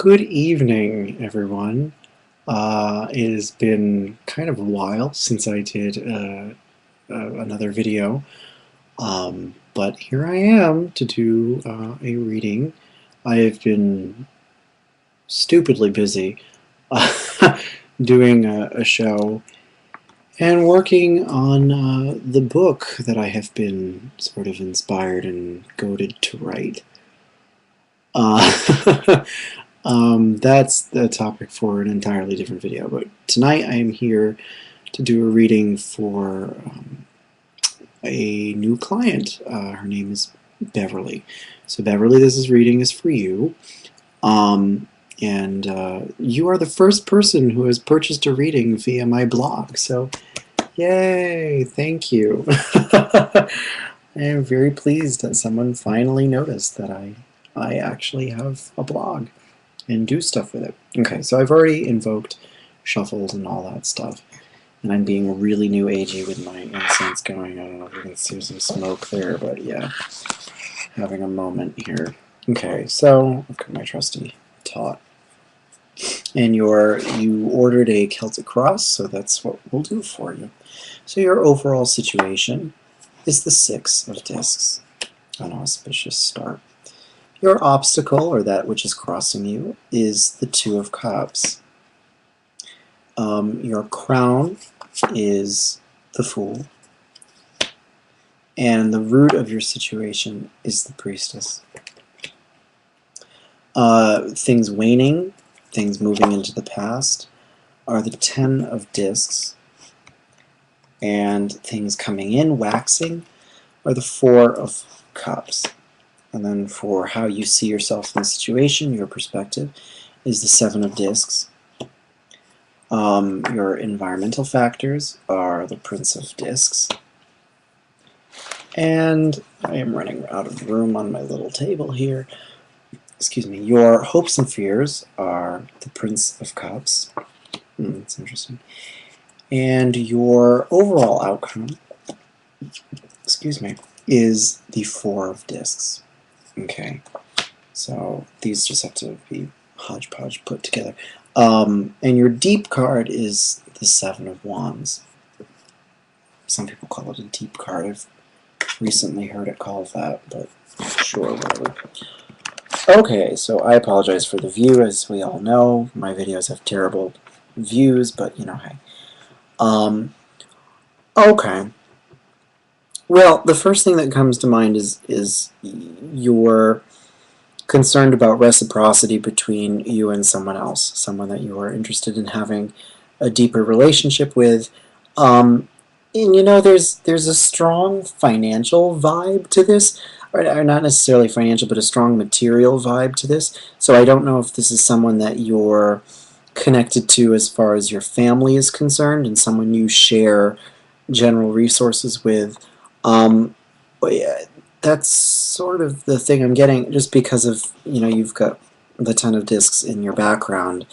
Good evening, everyone. It has been kind of a while since I did another video, but here I am to do a reading. I have been stupidly busy doing a show and working on the book that I have been sort of inspired and goaded to write. Uh, that's the topic for an entirely different video, but tonight I am here to do a reading for a new client. Her name is Beverly. So Beverly, this reading is for you. And you are the first person who has purchased a reading via my blog, so yay, thank you. I am very pleased that someone finally noticed that I actually have a blog and do stuff with it. Okay, so I've already invoked, shuffled, and all that stuff. And I'm being really new agey with my incense going. I don't know if you can see some smoke there, but yeah, having a moment here. Okay, so I've got my trusty tot. And you ordered a Celtic cross, so that's what we'll do for you. So your overall situation is the 6 of discs. An auspicious start. Your obstacle, or that which is crossing you, is the 2 of Cups. Your crown is the Fool. And the root of your situation is the Priestess. Things waning, things moving into the past, are the 10 of Discs. And things coming in, waxing, are the 4 of Cups. And then for how you see yourself in the situation, your perspective, is the 7 of Discs. Your environmental factors are the Prince of Discs. And I am running out of room on my little table here. Excuse me. Your hopes and fears are the Prince of Cups. That's interesting. And your overall outcome, excuse me, is the 4 of Discs. Okay, so these just have to be hodgepodge put together. And your deep card is the 7 of Wands. Some people call it a deep card. I've recently heard it called that, but sure, whatever. Okay, so I apologize for the view. As we all know, my videos have terrible views, but you know, hey. Okay. Well, the first thing that comes to mind is you're concerned about reciprocity between you and someone else, someone that you are interested in having a deeper relationship with. And you know, there's a strong financial vibe to this, or not necessarily financial, but a strong material vibe to this. So I don't know if this is someone that you're connected to as far as your family is concerned, and someone you share general resources with. But yeah, that's sort of the thing I'm getting, just because of, you know, you've got the 10 of Discs in your background,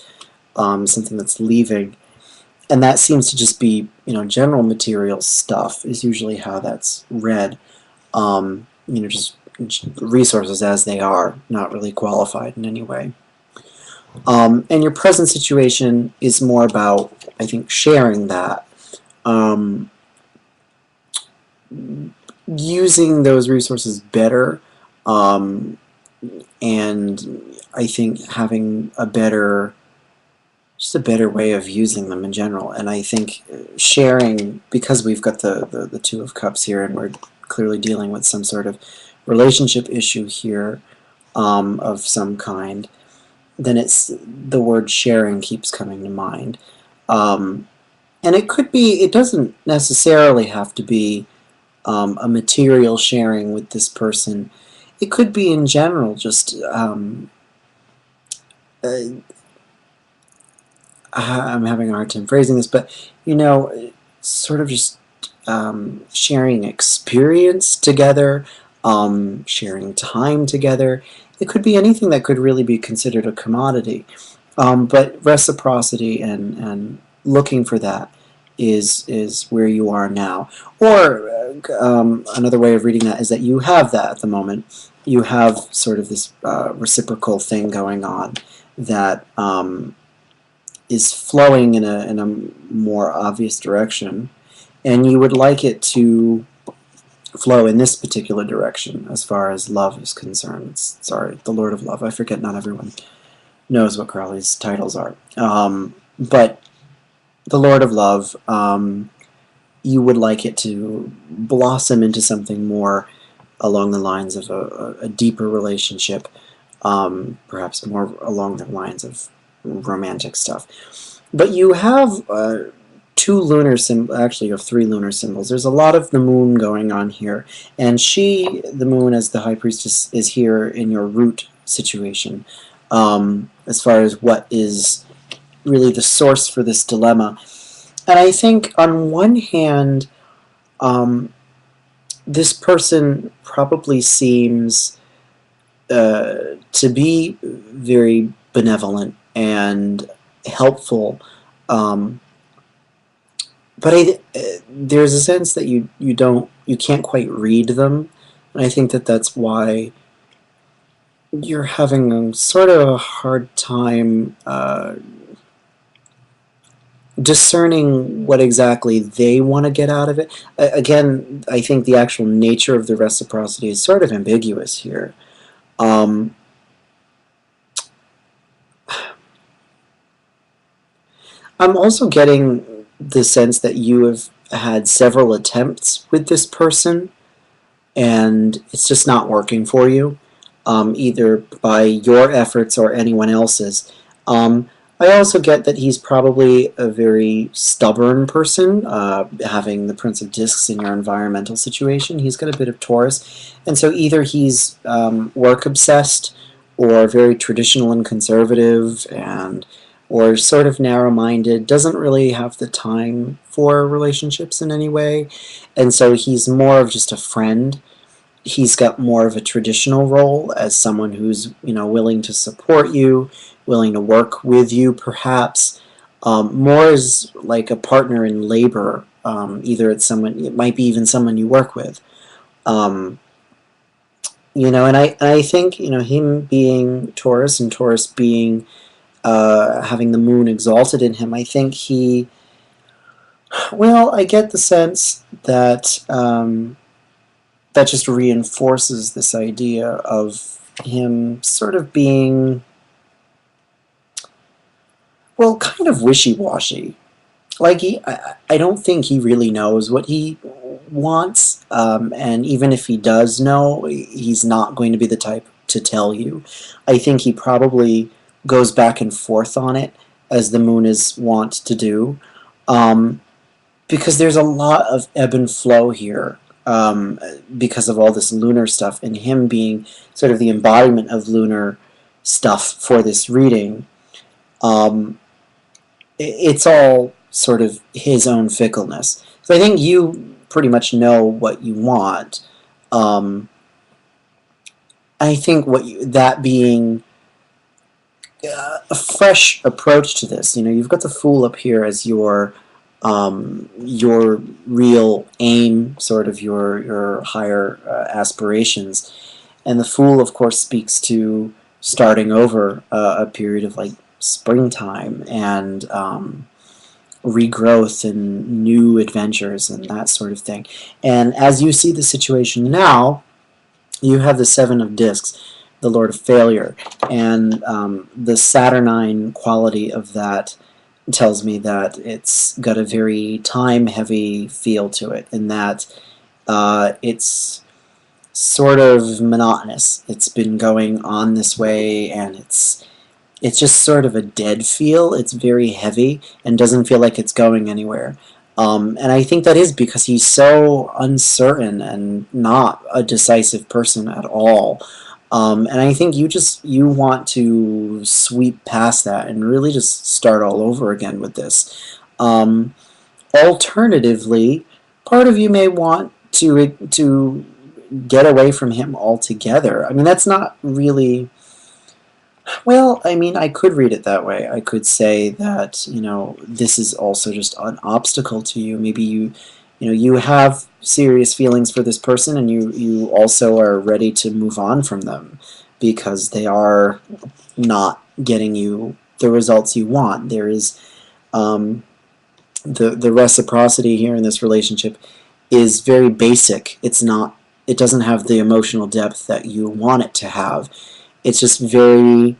something that's leaving, and that seems to just be, you know, general material stuff is usually how that's read. You know, just resources as they are, not really qualified in any way. And your present situation is more about, I think, sharing that. Using those resources better, and I think having a better, just a better way of using them in general. And I think sharing, because we've got the 2 of Cups here, and we're clearly dealing with some sort of relationship issue here, of some kind, then it's the word sharing keeps coming to mind. And it could be, it doesn't necessarily have to be a material sharing with this person. It could be in general just I'm having a hard time phrasing this, but you know, sort of just sharing experience together, sharing time together. It could be anything that could really be considered a commodity, but reciprocity and looking for that is where you are now. Or another way of reading that is that you have that at the moment. You have sort of this reciprocal thing going on, that is flowing in a more obvious direction, and you would like it to flow in this particular direction as far as love is concerned. Sorry, the Lord of Love. I forget not everyone knows what Crowley's titles are. But the Lord of Love, you would like it to blossom into something more along the lines of a deeper relationship, perhaps more along the lines of romantic stuff. But you have two lunar symbols, actually you have three lunar symbols. There's a lot of the moon going on here, and she, the moon as the high priestess, is here in your root situation, as far as what is really the source for this dilemma. And I think on one hand, this person probably seems to be very benevolent and helpful, but there's a sense that you can't quite read them, and I think that that's why you're having a sort of a hard time discerning what exactly they want to get out of it. Again, I think the actual nature of the reciprocity is sort of ambiguous here. I'm also getting the sense that you have had several attempts with this person, and it's just not working for you, either by your efforts or anyone else's. I also get that he's probably a very stubborn person, having the Prince of Discs in your environmental situation. He's got a bit of Taurus, and so either he's work-obsessed or very traditional and conservative, or sort of narrow-minded, doesn't really have the time for relationships in any way, and so he's more of just a friend. He's got more of a traditional role as someone who's, willing to support you, willing to work with you, perhaps. More as like a partner in labor. Either it's someone, it might be even someone you work with. And I think, him being Taurus and Taurus being, having the moon exalted in him, I think I get the sense that, that just reinforces this idea of him sort of being, kind of wishy-washy. Like, I don't think he really knows what he wants, and even if he does know, he's not going to be the type to tell you. I think he probably goes back and forth on it, as the moon is wont to do, because there's a lot of ebb and flow here, because of all this lunar stuff, and him being sort of the embodiment of lunar stuff for this reading. It's all sort of his own fickleness. So I think you pretty much know what you want. I think that being a fresh approach to this. You've got the Fool up here as your real aim, sort of your higher aspirations, and the Fool, of course, speaks to starting over a period of like springtime and regrowth and new adventures and that sort of thing. And as you see the situation now, you have the Seven of Discs, the Lord of Failure, and the Saturnine quality of that tells me that it's got a very time-heavy feel to it, in that it's sort of monotonous. It's been going on this way, and it's just sort of a dead feel. It's very heavy and doesn't feel like it's going anywhere. And I think that is because he's so uncertain and not a decisive person at all. And I think you want to sweep past that and really just start all over again with this. Alternatively, part of you may want to get away from him altogether. I mean, that's not really... Well, I mean, I could read it that way. I could say that, this is also just an obstacle to you. Maybe you have serious feelings for this person, and you also are ready to move on from them. because they are not getting you the results you want. There is the reciprocity here in this relationship is very basic. It doesn't have the emotional depth that you want it to have. It's just very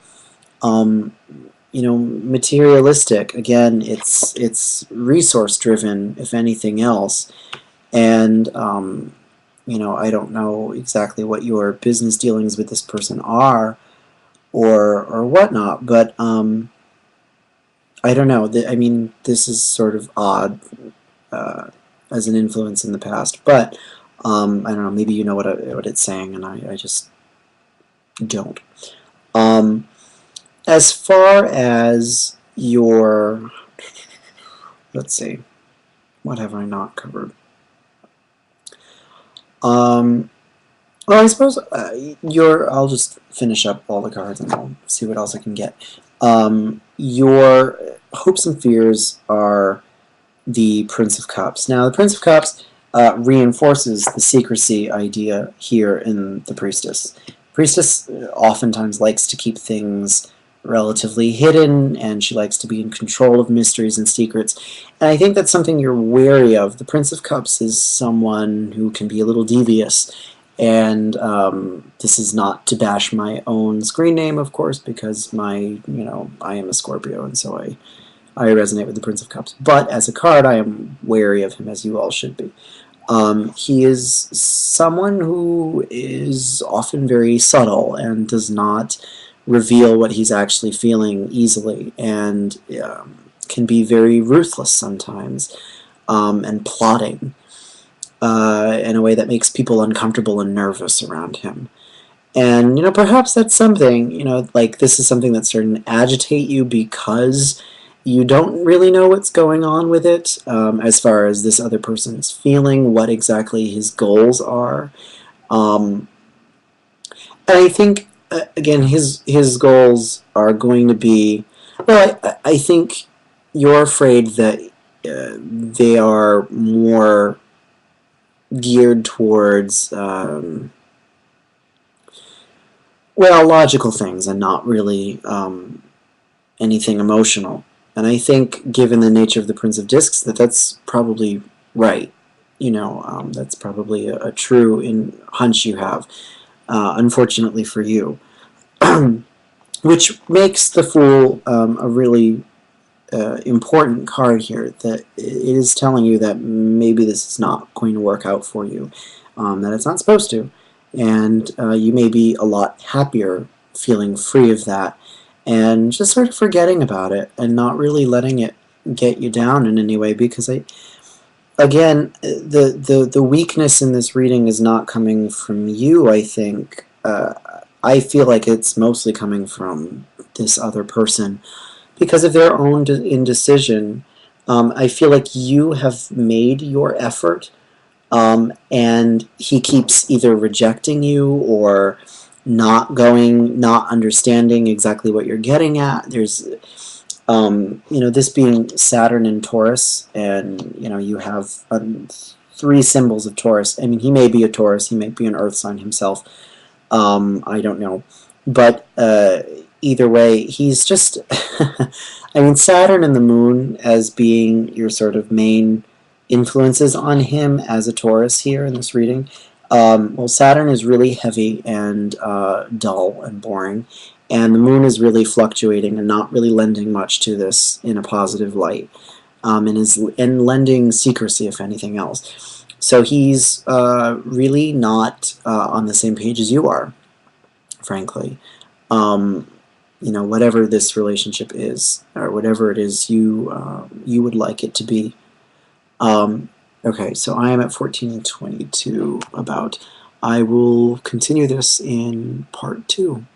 materialistic. Again, it's resource driven, if anything else. And I don't know exactly what your business dealings with this person are, or whatnot, but I don't know. I mean, this is sort of odd as an influence in the past, but I don't know. Maybe you know what it's saying, and I just don't. As far as your, let's see, what have I not covered? Well, I suppose I'll just finish up all the cards and I'll see what else I can get. Your hopes and fears are the Prince of Cups. Now, the Prince of Cups reinforces the secrecy idea here in the Priestess. Priestess oftentimes likes to keep things relatively hidden, and she likes to be in control of mysteries and secrets. And I think that's something you're wary of. The Prince of Cups is someone who can be a little devious, and this is not to bash my own screen name, of course, because I am a Scorpio, and so I resonate with the Prince of Cups. But as a card, I am wary of him, as you all should be. He is someone who is often very subtle and does not reveal what he's actually feeling easily, and can be very ruthless sometimes, and plotting in a way that makes people uncomfortable and nervous around him. And, perhaps that's something, like this is something that's starting to agitate you because you don't really know what's going on with it, as far as this other person is feeling, what exactly his goals are. And I think, again, his goals are going to be, well, I think you're afraid that they are more geared towards, logical things and not really anything emotional. And I think, given the nature of the Prince of Discs, that's probably right. That's probably a true hunch you have, unfortunately for you. Which makes the Fool a really important card here, that it is telling you that maybe this is not going to work out for you, that it's not supposed to, and you may be a lot happier feeling free of that and just sort of forgetting about it and not really letting it get you down in any way, because again, the weakness in this reading is not coming from you, I think. I feel like it's mostly coming from this other person because of their own indecision. I feel like you have made your effort, and he keeps either rejecting you or not understanding exactly what you're getting at. There's, this being Saturn in Taurus, and, you have 3 symbols of Taurus. I mean, he may be a Taurus, he may be an Earth sign himself. I don't know. But either way, he's just, I mean, Saturn and the Moon as being your sort of main influences on him as a Taurus here in this reading. Well, Saturn is really heavy and dull and boring, and the Moon is really fluctuating and not really lending much to this in a positive light, and lending secrecy, if anything else. So he's really not on the same page as you are, frankly. Whatever this relationship is, or whatever it is you would like it to be. Okay, so I am at 14:22 about. I will continue this in part 2.